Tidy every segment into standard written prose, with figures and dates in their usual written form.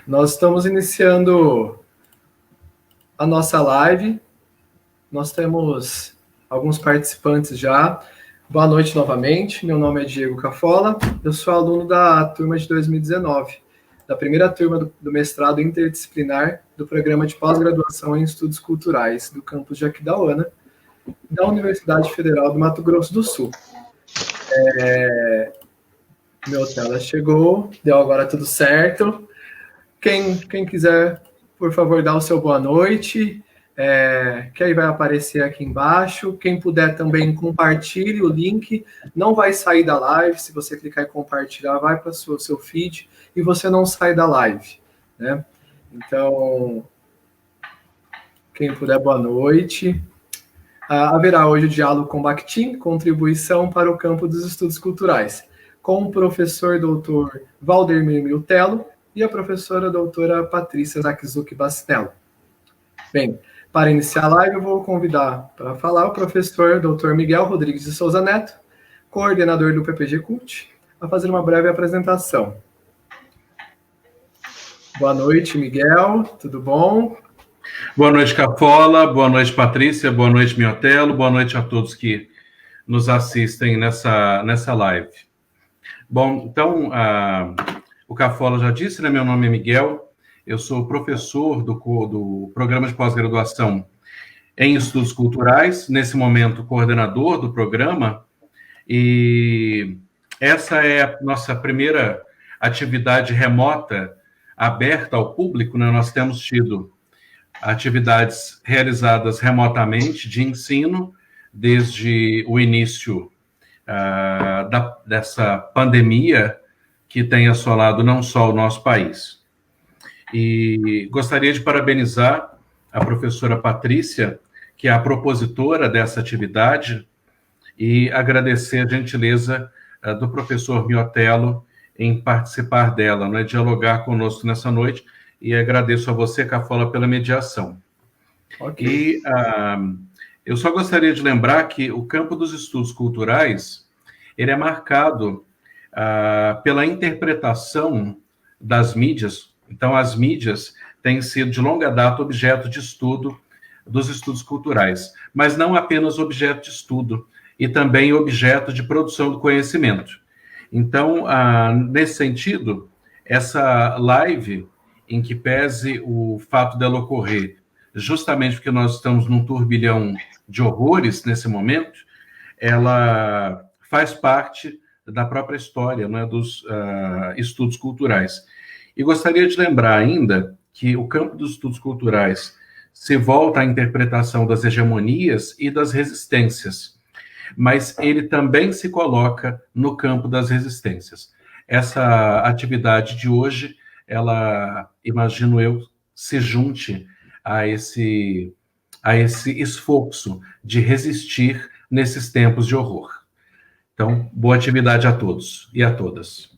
Nós estamos iniciando a nossa live. Nós temos alguns participantes já. Boa noite novamente. Meu nome é Diego Cafola. Eu sou aluno da turma de 2019, da primeira turma do mestrado interdisciplinar do programa de pós-graduação em estudos culturais do campus de Aquidauana, da Universidade Federal do Mato Grosso do Sul. Meu tela chegou, deu agora tudo certo. Quem quiser, por favor, dar o seu boa noite, que aí vai aparecer aqui embaixo. Quem puder também, compartilhe o link. Não vai sair da live. Se você clicar em compartilhar, vai para o seu feed e você não sai da live, né? Então, quem puder, boa noite. Haverá hoje o diálogo com Bakhtin, contribuição para o campo dos estudos culturais, com o professor doutor Valdemir Miltello e a professora doutora Patrícia Zakzuki Bacinello. Bem, para iniciar a live, eu vou convidar para falar o professor doutor Miguel Rodrigues de Souza Neto, coordenador do PPG Cult, a fazer uma breve apresentação. Boa noite, Miguel, tudo bom? Boa noite, Cafola, boa noite, Patrícia, boa noite, Miltello, boa noite a todos que nos assistem nessa live. Bom, então, o Cafola já disse, né? Meu nome é Miguel, eu sou professor do programa de pós-graduação em estudos culturais, nesse momento coordenador do programa, e essa é a nossa primeira atividade remota aberta ao público, né? Nós temos tido atividades realizadas remotamente de ensino desde o início dessa pandemia que tem assolado não só o nosso país. E gostaria de parabenizar a professora Patrícia, que é a propositora dessa atividade, e agradecer a gentileza do professor Miltello em participar dela, né, dialogar conosco nessa noite, e agradeço a você, Cafola, pela mediação. Okay. E eu só gostaria de lembrar que o campo dos estudos culturais, ele é marcado pela interpretação das mídias. Então, as mídias têm sido, de longa data, objeto de estudo dos estudos culturais, mas não apenas objeto de estudo, e também objeto de produção do conhecimento. Então, nesse sentido, essa live, em que pese o fato dela ocorrer justamente porque nós estamos num turbilhão de horrores nesse momento, ela faz parte da própria história, né, dos estudos culturais. E gostaria de lembrar ainda que o campo dos estudos culturais se volta à interpretação das hegemonias e das resistências, mas ele também se coloca no campo das resistências. Essa atividade de hoje, ela, imagino eu, se junte a esse esforço de resistir nesses tempos de horror. Então, boa atividade a todos e a todas.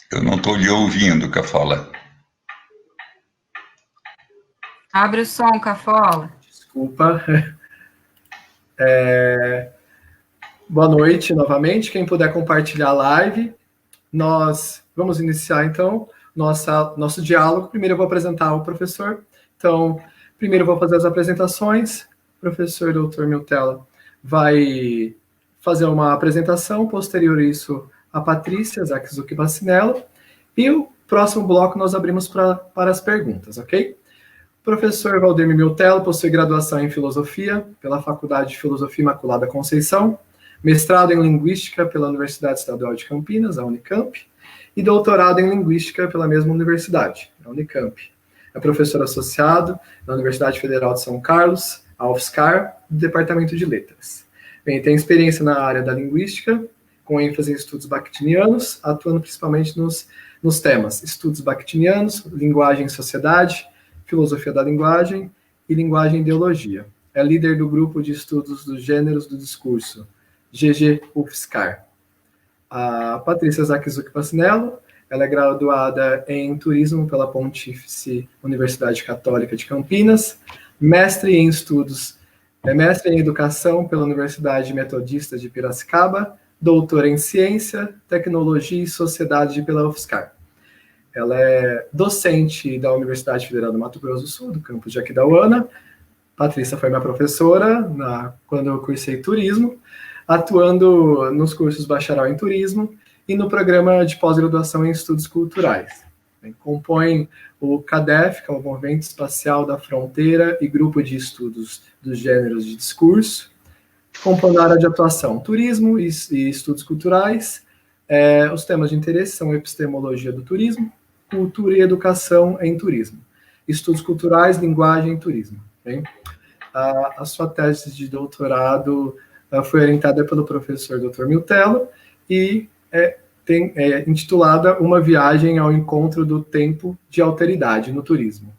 Eu não estou lhe ouvindo, Cafola. Abre o som, Cafola. Desculpa. Boa noite novamente. Quem puder compartilhar a live, nós vamos iniciar, então, nosso diálogo. Primeiro eu vou apresentar o professor. Então, primeiro eu vou fazer as apresentações. O professor Dr. Miltello vai fazer uma apresentação, posterior a isso, a Patrícia Zakzuki Bacinello, e o próximo bloco nós abrimos para as perguntas, ok? O professor Valdemir Miltello possui graduação em Filosofia pela Faculdade de Filosofia Imaculada Conceição, mestrado em Linguística pela Universidade Estadual de Campinas, a Unicamp, e doutorado em Linguística pela mesma universidade, a Unicamp. É professor associado na Universidade Federal de São Carlos, a UFSCar, do Departamento de Letras. Bem, tem experiência na área da linguística, com ênfase em estudos bakhtinianos, atuando principalmente nos temas estudos bakhtinianos, linguagem e sociedade, filosofia da linguagem e Linguagem e Ideologia. É líder do Grupo de Estudos dos Gêneros do Discurso, GG-UFSCar. A Patrícia Zakizuki Passinello, ela é graduada em Turismo pela Pontífice Universidade Católica de Campinas, mestre em Educação pela Universidade Metodista de Piracicaba, doutora em Ciência, Tecnologia e Sociedade pela UFSCar. Ela é docente da Universidade Federal do Mato Grosso do Sul, do campus de Aquidauana. Patrícia foi minha professora quando eu cursei turismo, atuando nos cursos bacharel em turismo e no programa de pós-graduação em estudos culturais. Compõe o CADEF, que é o Movimento Espacial da Fronteira e Grupo de Estudos dos Gêneros de Discurso. Compõe na área de atuação turismo e estudos culturais. Os temas de interesse são epistemologia do turismo, cultura e educação em turismo, estudos culturais, linguagem e turismo. Bem? A sua tese de doutorado foi orientada pelo professor Dr. Miltello e é intitulada Uma Viagem ao Encontro do Tempo de Alteridade no Turismo,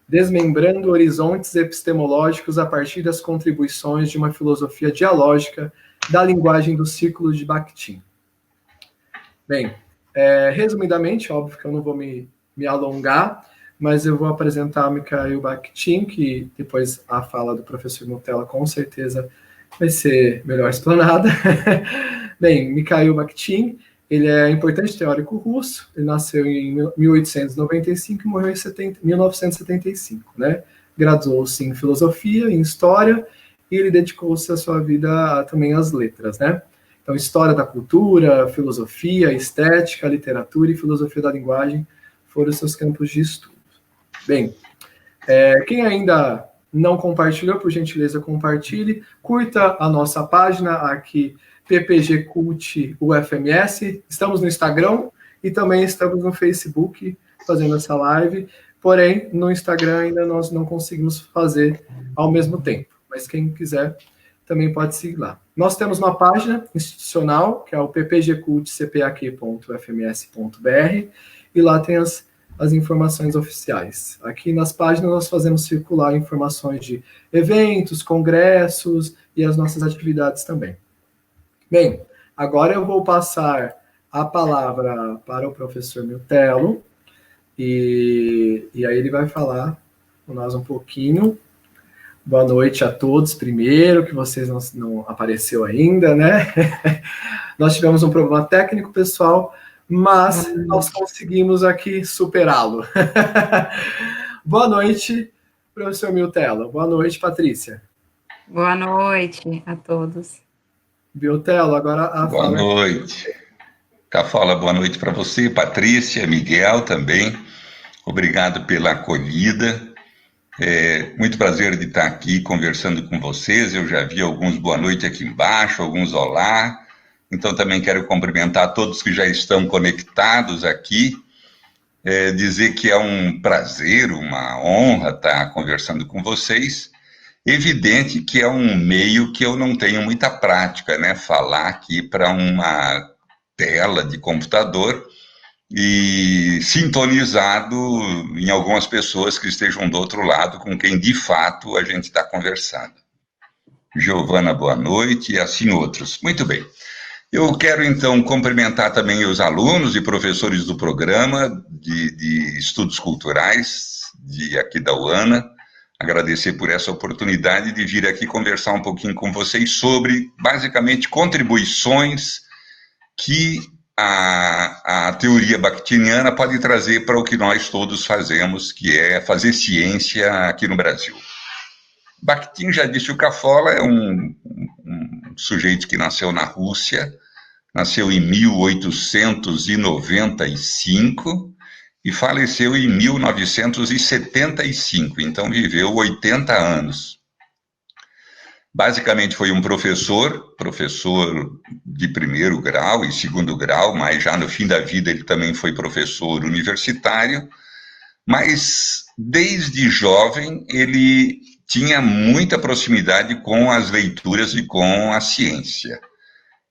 desmembrando horizontes epistemológicos a partir das contribuições de uma filosofia dialógica da linguagem do círculo de Bakhtin. Bem, resumidamente, óbvio que eu não vou me alongar, mas eu vou apresentar Mikhail Bakhtin, que depois a fala do professor Miltello com certeza vai ser melhor explanada. Bem, Mikhail Bakhtin, ele é importante teórico russo, ele nasceu em 1895 e morreu em 1975, né? Graduou-se em filosofia, em história, e ele dedicou-se a sua vida também às letras, né? Então, história da cultura, filosofia, estética, literatura e filosofia da linguagem foram os seus campos de estudo. Bem, quem ainda não compartilhou, por gentileza, compartilhe. Curta a nossa página aqui, PPG Cult UFMS. Estamos no Instagram e também estamos no Facebook fazendo essa live. Porém, no Instagram ainda nós não conseguimos fazer ao mesmo tempo. Mas quem quiser também pode seguir lá. Nós temos uma página institucional, que é o ppgcultcpak.fms.br, e lá tem as informações oficiais. Aqui nas páginas nós fazemos circular informações de eventos, congressos e as nossas atividades também. Bem, agora eu vou passar a palavra para o professor Miltello, e aí ele vai falar com nós um pouquinho. Boa noite a todos, primeiro, que vocês não apareceu ainda, né? Nós tivemos um problema técnico, pessoal, mas nós conseguimos aqui superá-lo. Boa noite, professor Miltello. Boa noite, Patrícia. Boa noite a todos. Miltello, agora a boa fala. Noite. Cafala, boa noite para você, Patrícia, Miguel também. Obrigado pela acolhida. Muito prazer de estar aqui conversando com vocês. Eu já vi alguns boa noite aqui embaixo, alguns olá. Então também quero cumprimentar todos que já estão conectados aqui. Dizer que é um prazer, uma honra estar conversando com vocês. Evidente que é um meio que eu não tenho muita prática, né? Falar aqui para uma tela de computador e sintonizado em algumas pessoas que estejam do outro lado, com quem de fato a gente está conversando. Giovana, boa noite, e assim outros. Muito bem. Eu quero então cumprimentar também os alunos e professores do programa de estudos culturais de Aquidauana, agradecer por essa oportunidade de vir aqui conversar um pouquinho com vocês sobre, basicamente, contribuições que a teoria bakhtiniana pode trazer para o que nós todos fazemos, que é fazer ciência aqui no Brasil. Bakhtin, já disse o Cafola, é um sujeito que nasceu na Rússia, nasceu em 1895 e faleceu em 1975, então viveu 80 anos. Basicamente foi um professor de primeiro grau e segundo grau, mas já no fim da vida ele também foi professor universitário, mas desde jovem ele tinha muita proximidade com as leituras e com a ciência.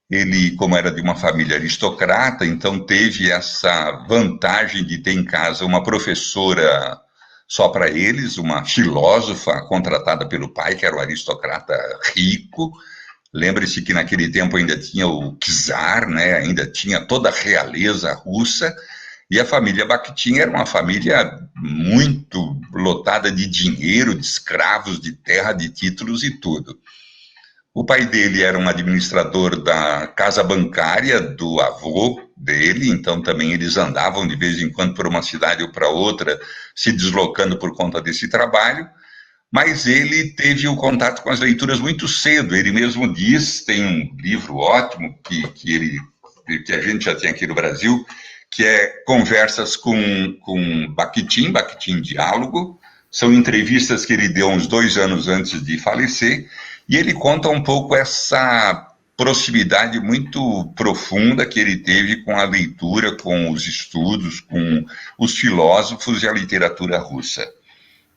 Ele, como era de uma família aristocrata, então teve essa vantagem de ter em casa uma professora só para eles, uma filósofa contratada pelo pai, que era um aristocrata rico. Lembre-se que naquele tempo ainda tinha o czar, né? Ainda tinha toda a realeza russa, e a família Bakhtin era uma família muito lotada de dinheiro, de escravos, de terra, de títulos e tudo. O pai dele era um administrador da casa bancária do avô dele, então também eles andavam de vez em quando por uma cidade ou para outra, se deslocando por conta desse trabalho, mas ele teve o contato com as leituras muito cedo. Ele mesmo diz, tem um livro ótimo que a gente já tem aqui no Brasil, que é Conversas com Bakhtin, Bakhtin Diálogo. São entrevistas que ele deu uns 2 anos antes de falecer, e ele conta um pouco essa proximidade muito profunda que ele teve com a leitura, com os estudos, com os filósofos e a literatura russa.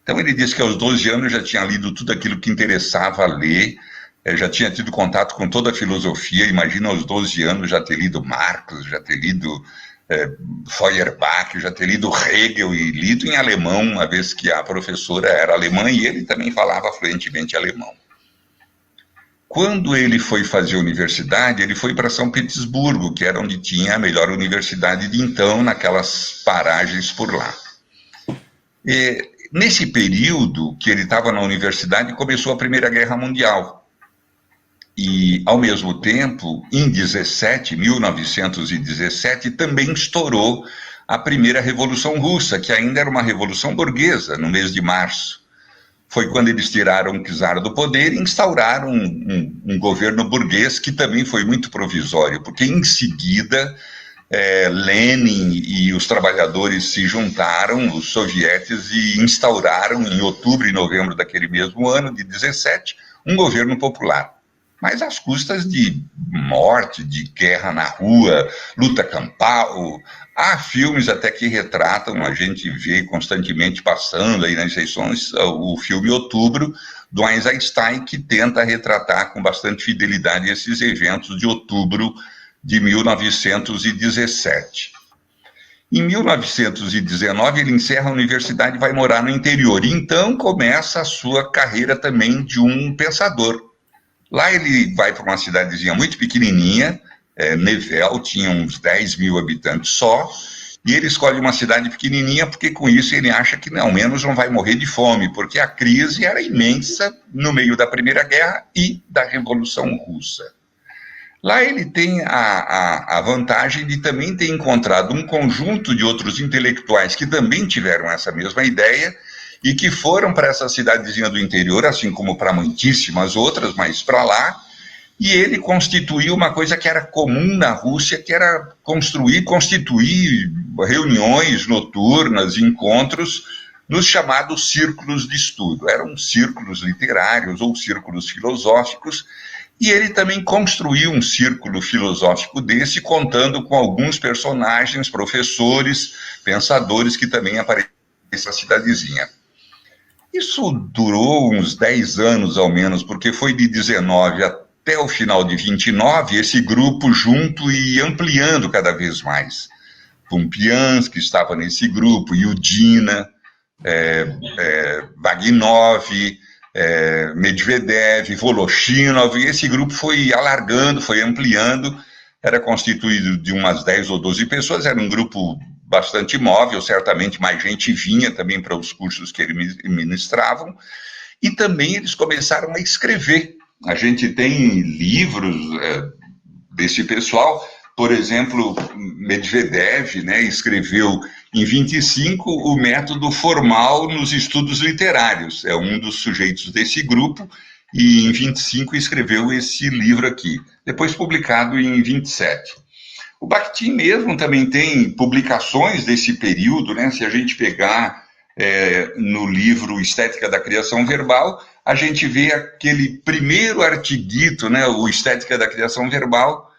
Então ele diz que aos 12 anos já tinha lido tudo aquilo que interessava ler, já tinha tido contato com toda a filosofia. Imagina aos 12 anos já ter lido Marx, já ter lido Feuerbach, já ter lido Hegel e lido em alemão, uma vez que a professora era alemã e ele também falava fluentemente alemão. Quando ele foi fazer universidade, ele foi para São Petersburgo, que era onde tinha a melhor universidade de então, naquelas paragens por lá. E, nesse período que ele estava na universidade, começou a Primeira Guerra Mundial. E, ao mesmo tempo, em 1917, também estourou a primeira Revolução Russa, que ainda era uma revolução burguesa, no mês de março. Foi quando eles tiraram o czar do poder e instauraram um governo burguês que também foi muito provisório, porque em seguida Lenin e os trabalhadores se juntaram, os sovietes, e instauraram em outubro e novembro daquele mesmo ano, de 17, um governo popular. Mas às custas de morte, de guerra na rua, luta campal. Há filmes até que retratam, a gente vê constantemente passando aí nas sessões, o filme Outubro, do Eisenstein, que tenta retratar com bastante fidelidade esses eventos de outubro de 1917. Em 1919, ele encerra a universidade e vai morar no interior. E então começa a sua carreira também de um pensador. Lá ele vai para uma cidadezinha muito pequenininha, Nevel, tinha uns 10 mil habitantes só, e ele escolhe uma cidade pequenininha porque com isso ele acha que ao menos não vai morrer de fome, porque a crise era imensa no meio da Primeira Guerra e da Revolução Russa. Lá ele tem a vantagem de também ter encontrado um conjunto de outros intelectuais que também tiveram essa mesma ideia e que foram para essa cidadezinha do interior, assim como para muitíssimas outras, mas para lá, e ele constituiu uma coisa que era comum na Rússia, que era constituir reuniões noturnas, encontros, nos chamados círculos de estudo. Eram círculos literários ou círculos filosóficos, e ele também construiu um círculo filosófico desse, contando com alguns personagens, professores, pensadores que também apareceram nessa cidadezinha. Isso durou uns 10 anos, ao menos, porque foi de 19 até o final de 29, esse grupo junto e ampliando cada vez mais. Pumpiansky estava nesse grupo, Yudina, Vagnov, Medvedev, Voloshinov, e esse grupo foi alargando, foi ampliando, era constituído de umas 10 ou 12 pessoas, era um grupo bastante móvel, certamente mais gente vinha também para os cursos que eles ministravam, e também eles começaram a escrever. A gente tem livros desse pessoal, por exemplo, Medvedev, né, escreveu em 25 o método formal nos estudos literários, é um dos sujeitos desse grupo, e em 25 escreveu esse livro aqui, depois publicado em 27. O Bakhtin mesmo também tem publicações desse período, né? Se a gente pegar no livro Estética da Criação Verbal, a gente vê aquele primeiro artiguito, né? O Estética da Criação Verbal,